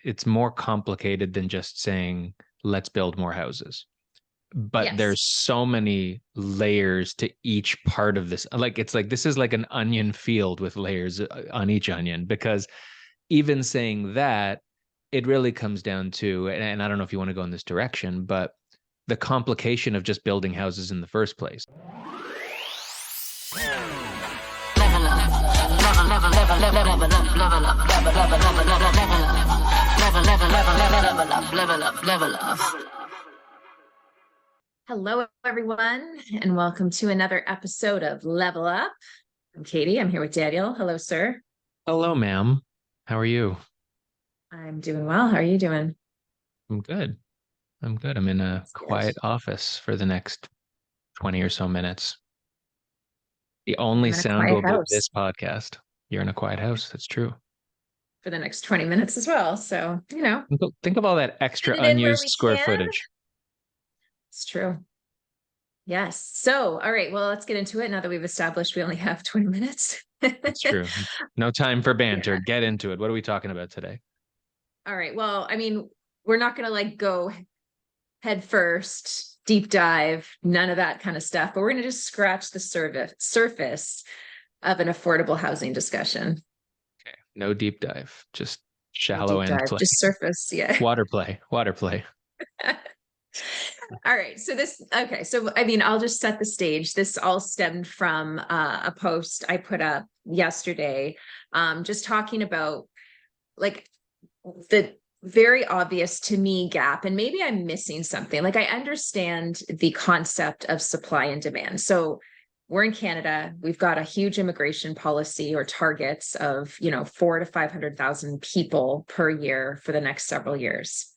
it's more complicated than just saying, let's build more houses. But Yes. there's so many layers to each part of this. Like, it's like this is like an onion field with layers on each onion, because even saying that, it really comes down to, and I don't know if you want to go in this direction, but the complication of just building houses in the first place. Hello, everyone, and welcome to another episode of Level Up. I'm Katie. I'm here with Daniel. Hello, sir. Hello, ma'am. How are you? I'm doing well. How are you doing? I'm good. I'm good. I'm in a That's good. quiet office for the next 20 or so minutes. The only I'm in a sound quiet will be house this podcast. You're in a quiet house. That's true. for the next 20 minutes as well. So, Think of all that extra fit it in where unused we square can. footage. It's true. Yes. So, all right. Well, let's get into it now that we've established we only have 20 minutes. That's true. No time for banter. Yeah. Get into it. What are we talking about today? All right. Well, we're not going to go head first, deep dive, none of that kind of stuff, but we're going to just scratch the surface of an affordable housing discussion. Okay. No deep dive, just No shallow deep end dive, play. just surface. Yeah. Water play. Water play. All right. So I'll just set the stage. This all stemmed from a post I put up yesterday, just talking about like the very obvious to me gap, and maybe I'm missing something. Like, I understand the concept of supply and demand. So we're in Canada, we've got a huge immigration policy or targets of 400,000 to 500,000 people per year for the next several years.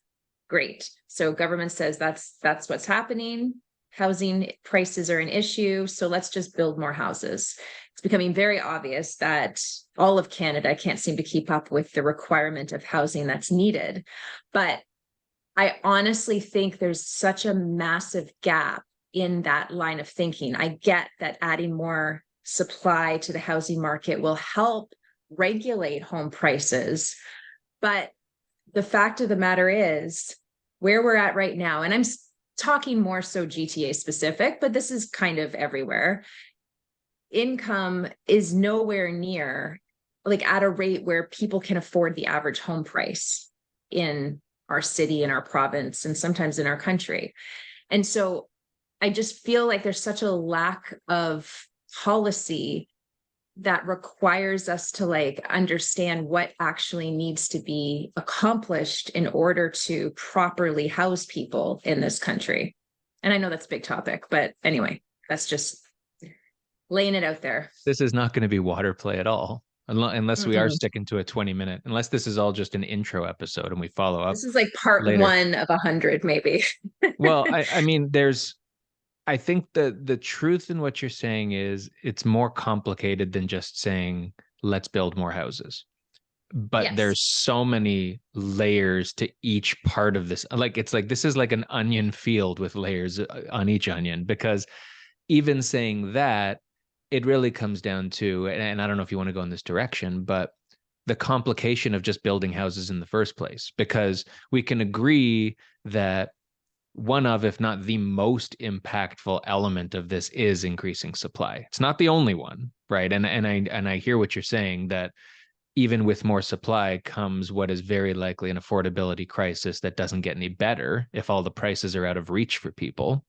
Great. So government says that's what's happening. Housing prices are an issue, so let's just build more houses. It's becoming very obvious that all of Canada can't seem to keep up with the requirement of housing that's needed. But I honestly think there's such a massive gap in that line of thinking. I get that adding more supply to the housing market will help regulate home prices, but the fact of the matter is, where we're at right now, and I'm talking more so GTA specific, but this is kind of everywhere. Income is nowhere near at a rate where people can afford the average home price in our city, in our province, and sometimes in our country. And so I just feel like there's such a lack of policy that requires us to understand what actually needs to be accomplished in order to properly house people in this country. And I know that's a big topic, but anyway, that's just laying it out there. This is not going to be water play at all, unless we are Mm-mm. sticking to a 20-minute, unless this is all just an intro episode and we follow up This is like part later. one of 100, maybe. Well, I mean, I think the truth in what you're saying is it's more complicated than just saying, let's build more houses. But Yes. there's so many layers to each part of this. Like, it's like this is like an onion field with layers on each onion, because even saying that, it really comes down to, and I don't know if you want to go in this direction, but the complication of just building houses in the first place, because we can agree that one of, if not the most impactful element of this is increasing supply. It's not the only one, right? And I hear what you're saying, that even with more supply comes what is very likely an affordability crisis that doesn't get any better if all the prices are out of reach for people.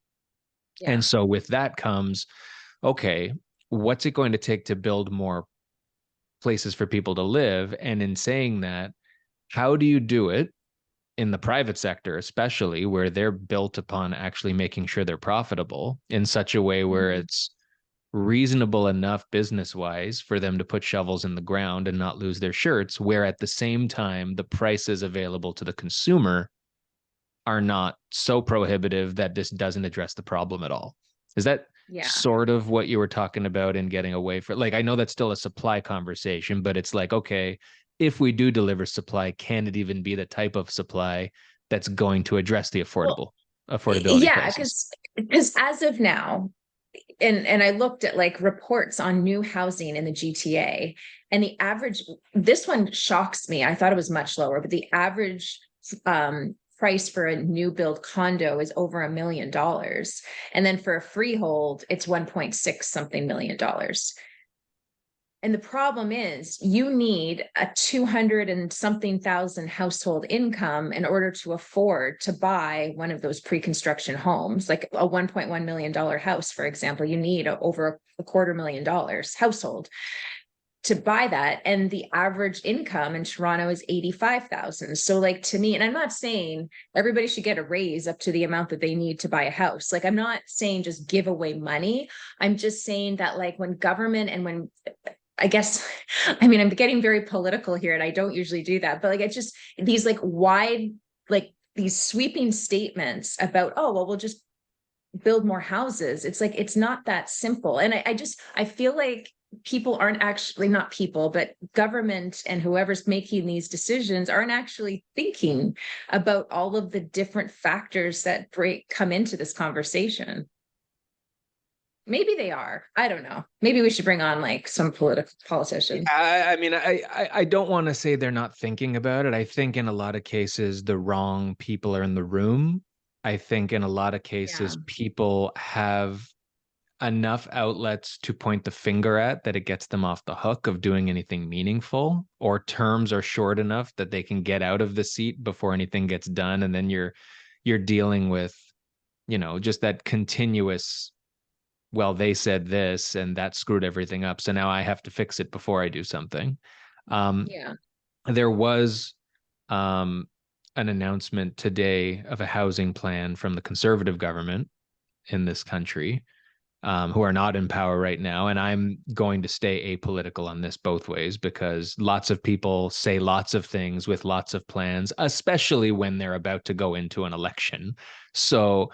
Yeah. And so with that comes, okay, what's it going to take to build more places for people to live? And in saying that, how do you do it in the private sector, especially where they're built upon actually making sure they're profitable in such a way where it's reasonable enough business wise for them to put shovels in the ground and not lose their shirts, where at the same time the prices available to the consumer are not so prohibitive that this doesn't address the problem at all? Is that sort of what you were talking about in getting away from? Like, I know that's still a supply conversation, but it's like, okay, if we do deliver supply, can it even be the type of supply that's going to address the affordability Yeah, crisis? because as of now, and I looked at like reports on new housing in the GTA, and the average, this one shocks me. I thought it was much lower, but the average price for a new build condo is over $1 million. And then for a freehold, it's 1.6 something $1 million. And the problem is you need a 200 and something thousand household income in order to afford to buy one of those pre-construction homes, like a $1.1 million house, for example. You need over $250,000 household to buy that. And the average income in Toronto is 85,000. So like to me, and I'm not saying everybody should get a raise up to the amount that they need to buy a house. Like I'm not saying just give away money. I'm just saying that like when government and when I guess, I mean, I'm getting very political here and I don't usually do that, but like, it's just these like wide, like these sweeping statements about, oh, well, we'll just build more houses. It's like, it's not that simple. And I feel like people aren't actually, not people, but government and whoever's making these decisions aren't actually thinking about all of the different factors that come into this conversation. Maybe they are. I don't know. Maybe we should bring on like some politician. I mean, I don't want to say they're not thinking about it. I think in a lot of cases, the wrong people are in the room. I think in a lot of Yeah. cases, people have enough outlets to point the finger at that it gets them off the hook of doing anything meaningful, or terms are short enough that they can get out of the seat before anything gets done. And then you're dealing with, just that continuous, well, they said this and that screwed everything up. So now I have to fix it before I do something. Um, Yeah. there was um, an announcement today of a housing plan from the conservative government in this country, who are not in power right now. And I'm going to stay apolitical on this both ways because lots of people say lots of things with lots of plans, especially when they're about to go into an election. So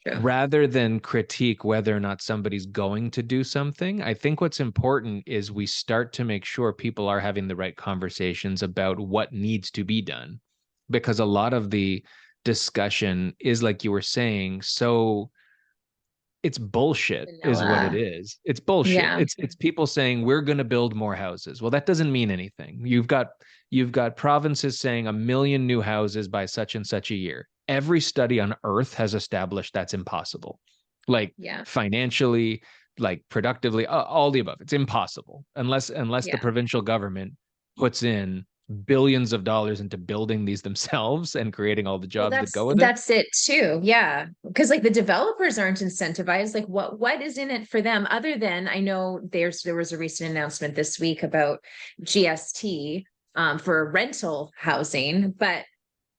True. rather than critique whether or not somebody's going to do something, I think what's important is we start to make sure people are having the right conversations about what needs to be done. Because a lot of the discussion is, like you were saying, so it's bullshit is what it Vanilla. is. It's bullshit. Yeah. It's people saying we're going to build more houses. Well, that doesn't mean anything. You've got provinces saying 1 million new houses by such and such a year. Every study on earth has established that's impossible. Like Yeah. financially, like productively, all the above. It's impossible unless the Yeah. provincial government puts in billions of dollars into building these themselves and creating all the Well, jobs that that's go with it. that's it too. Yeah. Because like the developers aren't incentivized. Like what is in it for them other than I know there was a recent announcement this week about GST for rental housing, but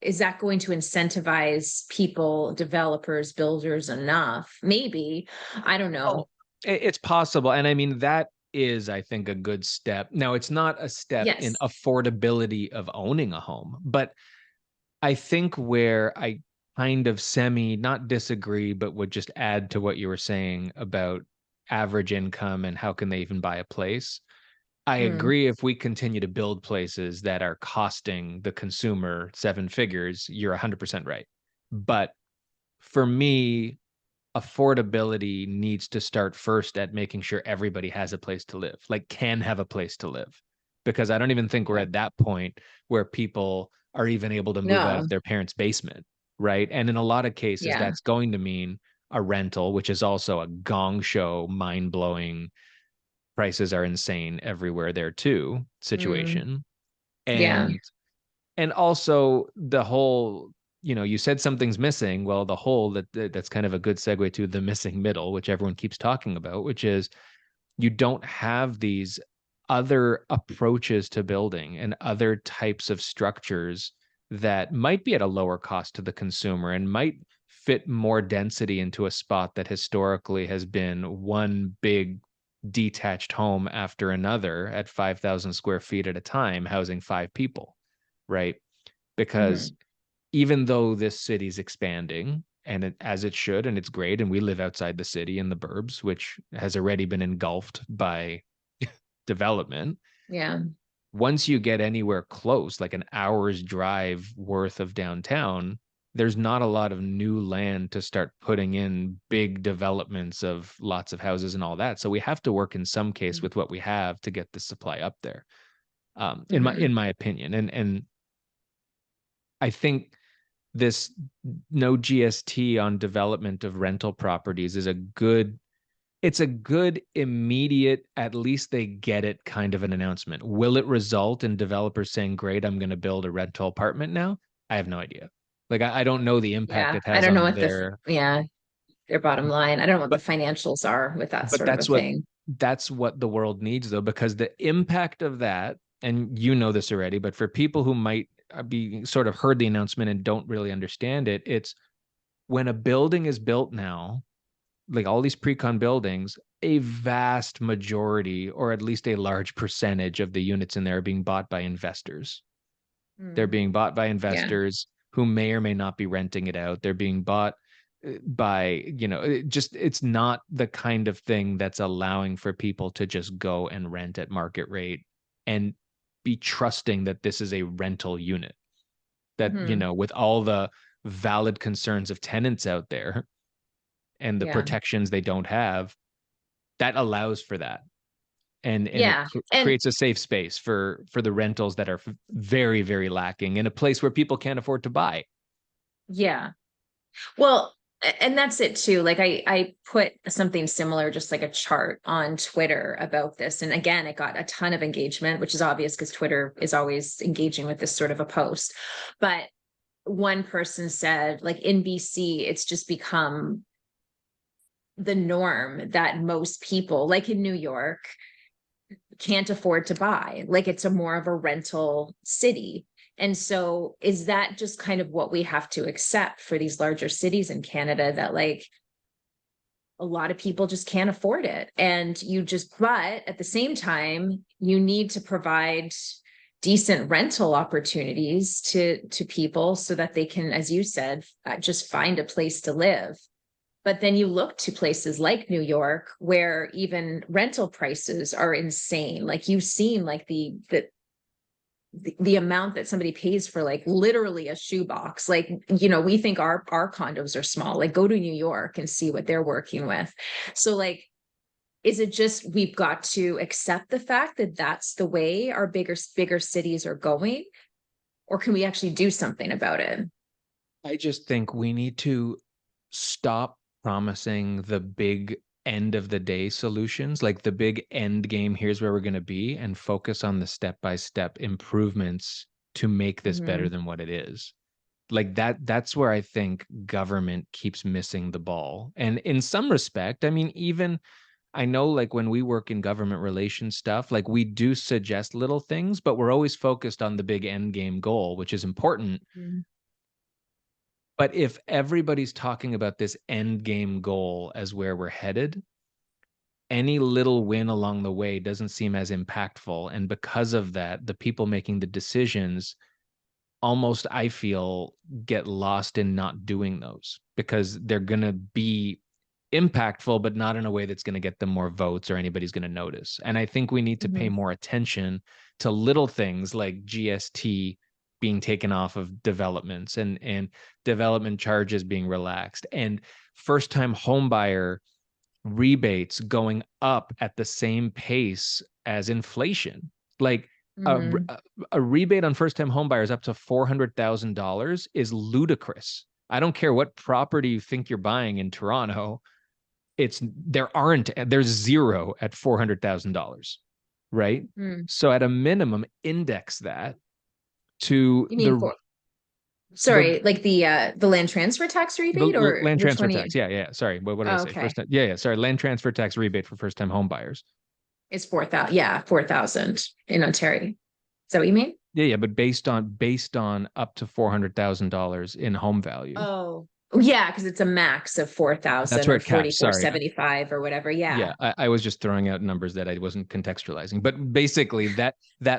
is that going to incentivize people, developers, builders enough? Maybe. I don't know. Oh, it's possible. And I mean, that is, I think, a good step. Now, it's not a step in Yes. affordability of owning a home, but I think where I kind of not disagree, but would just add to what you were saying about average income and how can they even buy a place. I Mm, agree if we continue to build places that are costing the consumer seven figures, you're 100% right. But for me, affordability needs to start first at making sure everybody has a place to live, like can have a place to live. Because I don't even think we're yeah. at that point where people are even able to move out No. of their parents' basement, right? And in a lot of cases, Yeah. that's going to mean a rental, which is also a gong show, mind blowing, prices are insane everywhere there too Mm, situation. yeah. And also the whole, you said something's missing. Well, the whole that's kind of a good segue to the missing middle, which everyone keeps talking about, which is you don't have these other approaches to building and other types of structures that might be at a lower cost to the consumer and might fit more density into a spot that historically has been one big detached home after another at 5,000 square feet at a time, housing five people, right? Because Mhm. even though this city's expanding and as it should, and it's great, and we live outside the city in the burbs, which has already been engulfed by development. Yeah. Once you get anywhere close, like an hour's drive worth of downtown, there's not a lot of new land to start putting in big developments of lots of houses and all that. So we have to work in some case with what we have to get the supply up there. Mm-hmm. In my opinion. And I think this no GST on development of rental properties is it's a good immediate, at least they get it kind of an announcement. Will it result in developers saying, great, I'm going to build a rental apartment now? I have no idea. Like, I don't know the impact Yeah. it I has don't know on what their bottom line. I don't know what the but financials are with that but sort of a thing. that's what the world needs though, because the impact of that, and you know this already, but for people who might be sort of heard the announcement and don't really understand it, it's when a building is built now, like all these pre-con buildings, a vast majority, or at least a large percentage of the units in there are being bought by investors. They're Mm. being bought by Yeah. investors who may or may not be renting it out. They're being bought by, it's not the kind of thing that's allowing for people to just go and rent at market rate and be trusting that this is a rental unit. That, Hmm. with all the valid concerns of tenants out there and the Yeah. protections they don't have, that allows for that. And it Yeah. And creates a safe space for the rentals that are very, very lacking in a place where people can't afford to buy. yeah. Well, and that's it too. Like I put something similar, just like a chart on Twitter about this. And again, it got a ton of engagement, which is obvious because Twitter is always engaging with this sort of a post. But one person said, like in BC, it's just become the norm that most people, like in New York, can't afford to buy. Like it's a more of a rental city. And so is that just kind of what we have to accept for these larger cities in Canada, that like a lot of people just can't afford it? And but at the same time, you need to provide decent rental opportunities to people so that they can, as you said, just find a place to live. But then you look to places like New York, where even rental prices are insane. Like you've seen like the amount that somebody pays for like literally a shoebox. Like, we think our condos are small. Like go to New York and see what they're working with. So like, is it just we've got to accept the fact that that's the way our bigger cities are going? Or can we actually do something about it? I just think we need to stop promising the big end of the day solutions, like the big end game, here's where we're going to be, and focus on the step by step improvements to make this better Mhm. than what it is. Like that's where I think government keeps missing the ball. And in some respect, I mean, even I know like when we work in government relations stuff, like we do suggest little things, but we're always focused on the big end game goal, which is important. Mhm. But if everybody's talking about this end game goal as where we're headed, any little win along the way doesn't seem as impactful. And because of that, the people making the decisions almost, I feel, get lost in not doing those because they're going to be impactful, but not in a way that's going to get them more votes or anybody's going to notice. And I think we need to pay Mhm. more attention to little things like GST being taken off of developments and development charges being relaxed and first time homebuyer rebates going up at the same pace as inflation. Like a, Mhm. a rebate on first time homebuyers up to $400,000 is ludicrous. I don't care what property you think you're buying in Toronto. There's zero at $400,000, right? Mhm. So at a minimum, index that to You mean for the sorry, like the land transfer tax rebate, the or land which transfer one? tax. Yeah, yeah. Sorry, what did I Oh, say? okay. First time, yeah, yeah. Sorry, land transfer tax rebate for first time home buyers. It's 4,000. Yeah, 4,000 in Ontario. Is that what you mean? Yeah, yeah, but based on up to $400,000 in home value. Oh, yeah, because it's a max of That's 4,000 where or it caps. Sorry. 4,475 or whatever. Yeah. Yeah, I was just throwing out numbers that I wasn't contextualizing. But basically, that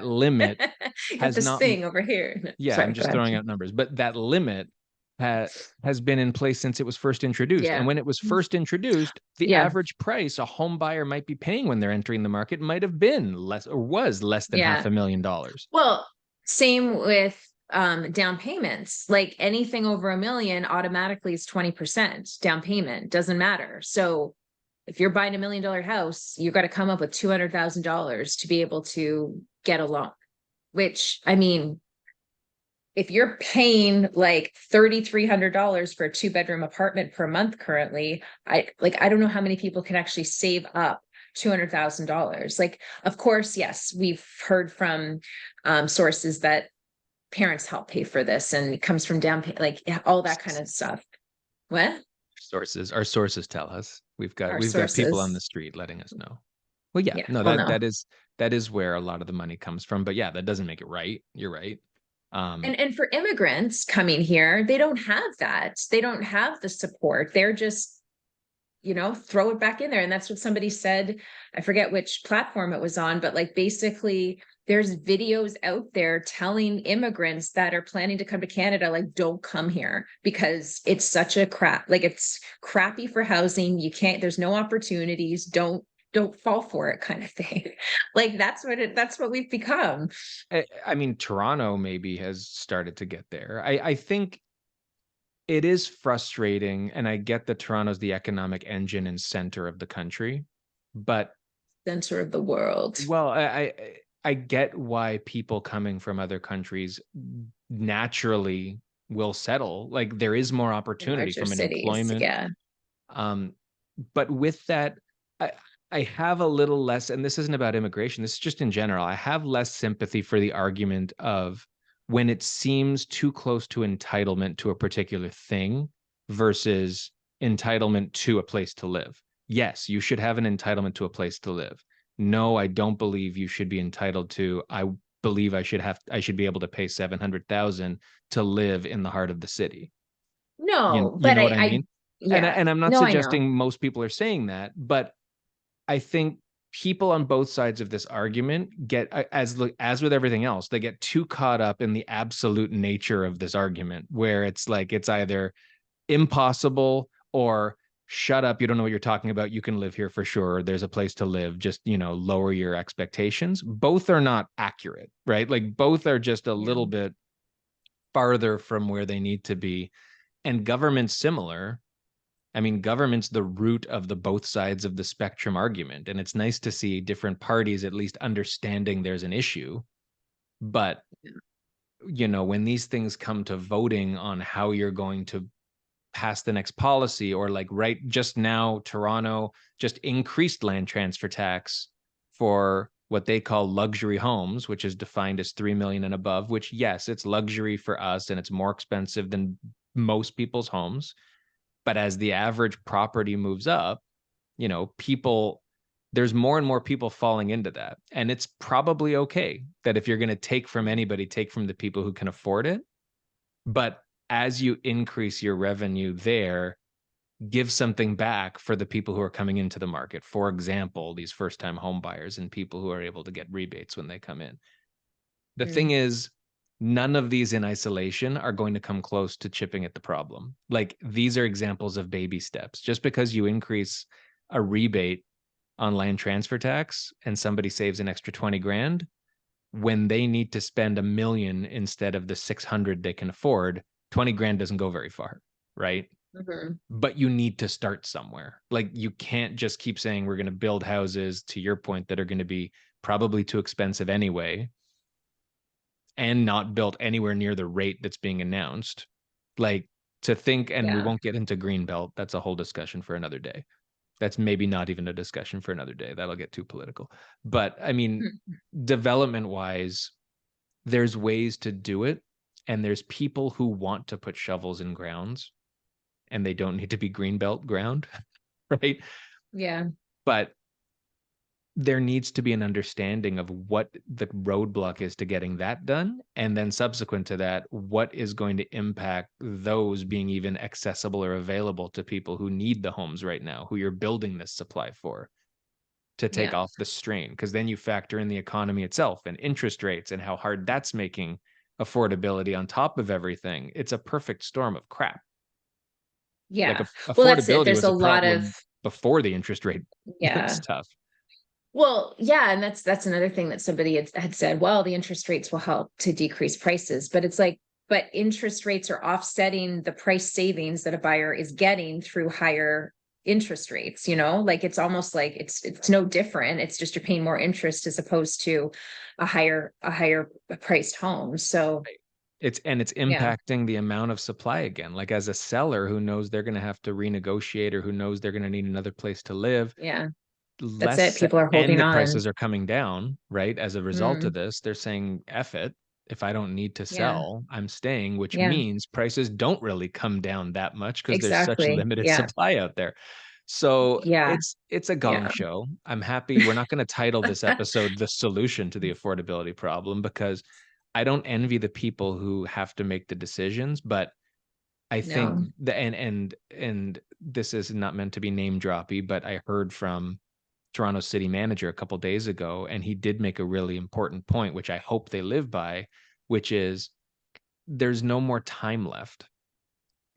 limit You got has this not. thing over here. No, Yeah, I'm sorry, go just ahead. throwing out numbers, but that limit ha has been in place since it was first introduced. And Yeah. when it was first introduced, the Yeah. average price a home buyer might be paying when they're entering the market might have been less or was less than half Yeah. a million dollars. Well, same with down payments. Like anything over 1 million automatically is 20% down payment. Doesn't matter. So if you're buying $1 million house, you've got to come up with $200,000 to be able to get a loan. Which, I mean, if you're paying like $3,300 for a 2-bedroom apartment per month currently, I don't know how many people can actually save up $200,000. Like, of course, yes, we've heard from sources that parents help pay for this, and it comes from down pay, like all that kind of stuff. What? Our sources tell us. Our We've got people on the sources. street letting us know. Well, yeah, Yeah. no, Well, no. that is where a lot of the money comes from. But yeah, that doesn't make it right. You're right. And for immigrants coming here, they don't have that. They don't have the support. They're just, throw it back in there. And that's what somebody said. I forget which platform it was on, but like basically there's videos out there telling immigrants that are planning to come to Canada, like, don't come here because it's such a crap, like it's crappy for housing. You can't, there's no opportunities. Don't fall for it kind of thing. Like that's what we've become. I mean, Toronto maybe has started to get there. I think it is frustrating, and I get that Toronto's the economic engine and center of the country, but Center of the world. well, I get why people coming from other countries naturally will settle. Like there is more In opportunity larger from an cities. employment. Yeah. Um, but with that, I I have a little less, and this isn't about immigration, this is just in general. I have less sympathy for the argument of when it seems too close to entitlement to a particular thing versus entitlement to a place to live. Yes, you should have an entitlement to a place to live. No, I don't believe you should be entitled to. I believe I should be able to pay 700,000 to live in the heart of the city. No, You but know what I mean? yeah. And I'm not No, I know. suggesting most people are saying that, but I think people on both sides of this argument get, as with everything else, they get too caught up in the absolute nature of this argument, where it's like it's either impossible or shut up, you don't know what you're talking about, you can live here for sure, there's a place to live, just lower your expectations. Both are not accurate, right? Like both are just a Yeah. little bit farther from where they need to be. And government's similar. I mean, government's the root of the both sides of the spectrum argument. And it's nice to see different parties at least understanding there's an issue. But, when these things come to voting on how you're going to pass the next policy, or like right just now, Toronto just increased land transfer tax for what they call luxury homes, which is defined as 3 million and above, which, yes, it's luxury for us and it's more expensive than most people's homes. But as the average property moves up, people, there's more and more people falling into that. And it's probably okay that if you're going to take from anybody, take from the people who can afford it. But as you increase your revenue there, give something back for the people who are coming into the market. For example, these first time home buyers and people who are able to get rebates when they come in. The thing Mm. is, none of these in isolation are going to come close to chipping at the problem. Like these are examples of baby steps. Just because you increase a rebate on land transfer tax and somebody saves an extra 20 grand, when they need to spend 1 million instead of the 600 they can afford, 20 grand doesn't go very far, right? Mhm. But you need to start somewhere. Like you can't just keep saying we're going to build houses, to your point, that are going to be probably too expensive anyway and not built anywhere near the rate that's being announced. Like to think, and we Yeah. won't get into greenbelt, that's a whole discussion for another day. That's maybe not even a discussion for another day. That'll get too political. But I mean, Mm. development wise, there's ways to do it. And there's people who want to put shovels in grounds, and they don't need to be greenbelt ground, right? Yeah. But there needs to be an understanding of what the roadblock is to getting that done. And then subsequent to that, what is going to impact those being even accessible or available to people who need the homes right now, who you're building this supply for, to take Yeah. off the strain. Because then you factor in the economy itself and interest rates and how hard that's making affordability on top of everything. It's a perfect storm of crap. Like Yeah. Well, that's it. affordability There's was a a lot of, problem before the interest rate yeah. stuff. Well, yeah, and that's another thing that somebody had said, well, the interest rates will help to decrease prices, but it's like, but interest rates are offsetting the price savings that a buyer is getting through higher interest rates, like it's almost like it's no different. It's just you're paying more interest as opposed to a higher priced home. So It's yeah, impacting the amount of supply again. Like as a seller who knows they're going to have to renegotiate or who knows they're going to need another place to live, yeah, that's it. less People are and holding the on. prices are coming down, right? As a result of Mm, this, they're saying, F it. If I don't need to yeah, sell, I'm staying, which yeah, means prices don't really come down that much because there's such exactly. limited Yeah, supply out there. So yeah, it's a gong yeah. show. I'm happy we're not going to title this episode the solution to the affordability problem because I don't envy the people who have to make the decisions, but I think No. the and this is not meant to be name droppy, but I heard from Toronto city manager a couple days ago, and he did make a really important point, which I hope they live by, which is there's no more time left.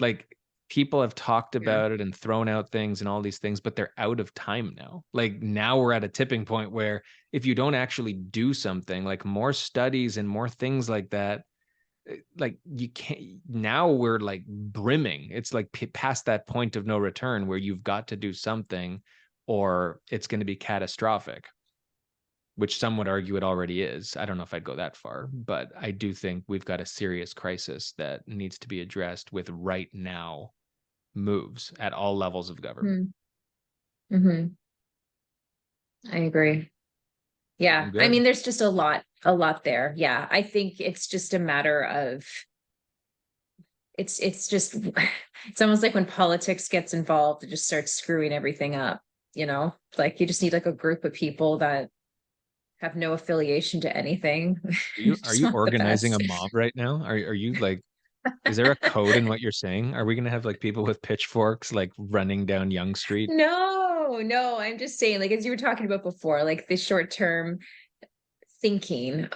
Like people have talked Yeah. about it and thrown out things and all these things, but they're out of time now. Like now we're at a tipping point where if you don't actually do something, like more studies and more things like that, like you can't. Now we're like brimming. It's like past that point of no return where you've got to do something or it's going to be catastrophic, which some would argue it already is. I don't know if I'd go that far, but I do think we've got a serious crisis that needs to be addressed with right now moves at all levels of government. Mm-hmm. I agree. I'm Yeah. I good. mean, there's just a lot there. Yeah. I think it's just a matter of it's just it's almost like when politics gets involved, it just starts screwing everything up. Like you just need like a group of people that have no affiliation to anything. Are Just you want the organizing a best. mob right now? Are you like is there a code in what you're saying? Are we going to have like people with pitchforks like running down Young Street? No, no, I'm just saying, like as you were talking about before, like the short term thinking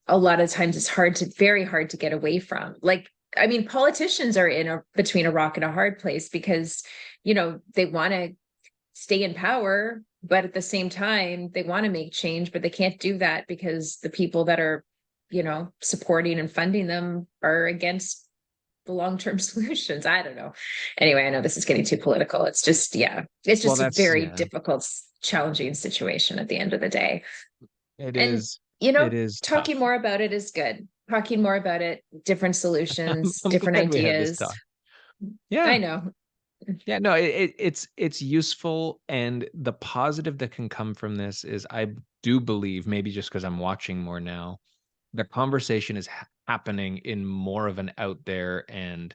a lot of times it's very hard to get away from. Like, I mean, politicians are between a rock and a hard place because, they want to stay in power, but at the same time, they want to make change, but they can't do that because the people that are, supporting and funding them are against the long-term solutions. I don't know. Anyway, I know this is getting too political. It's just, yeah, it's Well, just a that's very yeah. difficult, challenging situation at the end of the day. It And, is it is talking tough. more about it is good. Talking more about it, different solutions, I'm different glad we had this ideas. talk. Yeah. I know. Yeah, no, it's useful, and the positive that can come from this is I do believe, maybe just because I'm watching more now, the conversation is happening in more of an out there and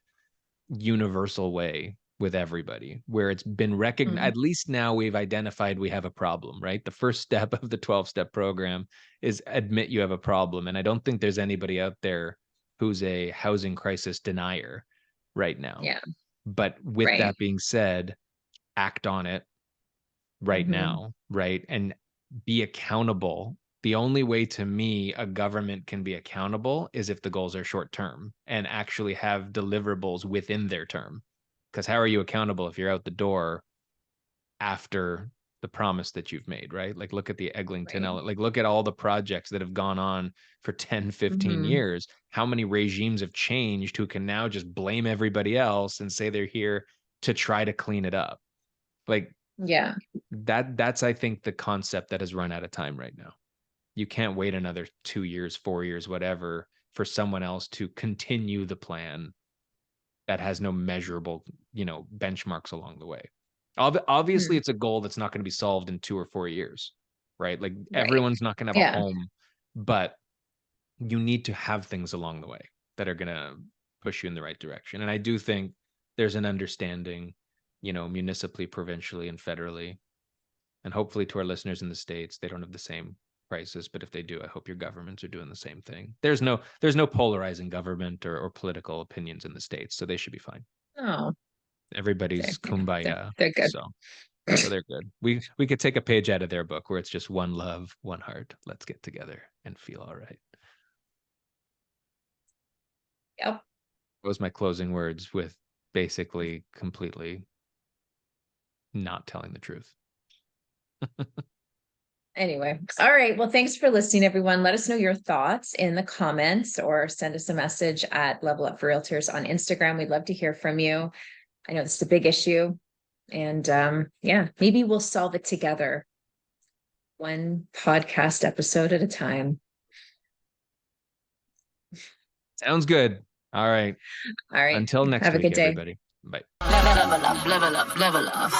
universal way with everybody, where it's been recognized. Mm, At least now we've identified we have a problem, right? The first step of the 12-step program is admit you have a problem. And I don't think there's anybody out there who's a housing crisis denier right now. yeah, But with right. that being said, act on it right Hmm. now, right? And be accountable. The only way to me a government can be accountable is if the goals are short term and actually have deliverables within their term. Because how are you accountable if you're out the door after the promise that you've made, right? Like look at the Eglinton, Right. like look at all the projects that have gone on for 10, 15 Hmm. years. How many regimes have changed who can now just blame everybody else and say they're here to try to clean it up? Like Yeah. that's I think the concept that has run out of time right now. You can't wait another 2 years, 4 years, whatever for someone else to continue the plan that has no measurable, benchmarks along the way. Obviously Hmm. it's a goal that's not going to be solved in 2 or 4 years, right? Like Right. everyone's not going to have a Yeah. home, but you need to have things along the way that are going to push you in the right direction. And I do think there's an understanding, municipally, provincially, and federally, and hopefully to our listeners in the States, they don't have the same crisis. But if they do, I hope your governments are doing the same thing. There's no polarizing government or political opinions in the States, so they should be fine. Oh, Everybody's yeah, they're, kumbaya. they're good. So they're good. We could take a page out of their book where it's just one love, one heart. Let's get together and feel all right. Yep. That was my closing words with basically completely not telling the truth. Anyway, all right. Well, thanks for listening, everyone. Let us know your thoughts in the comments or send us a message at Level Up for Realtors on Instagram. We'd love to hear from you. I know this is a big issue, and yeah, maybe we'll solve it together, one podcast episode at a time. Sounds good. All right. All right. Until next Have a week, good day. everybody. Bye. Level up, level up, level up.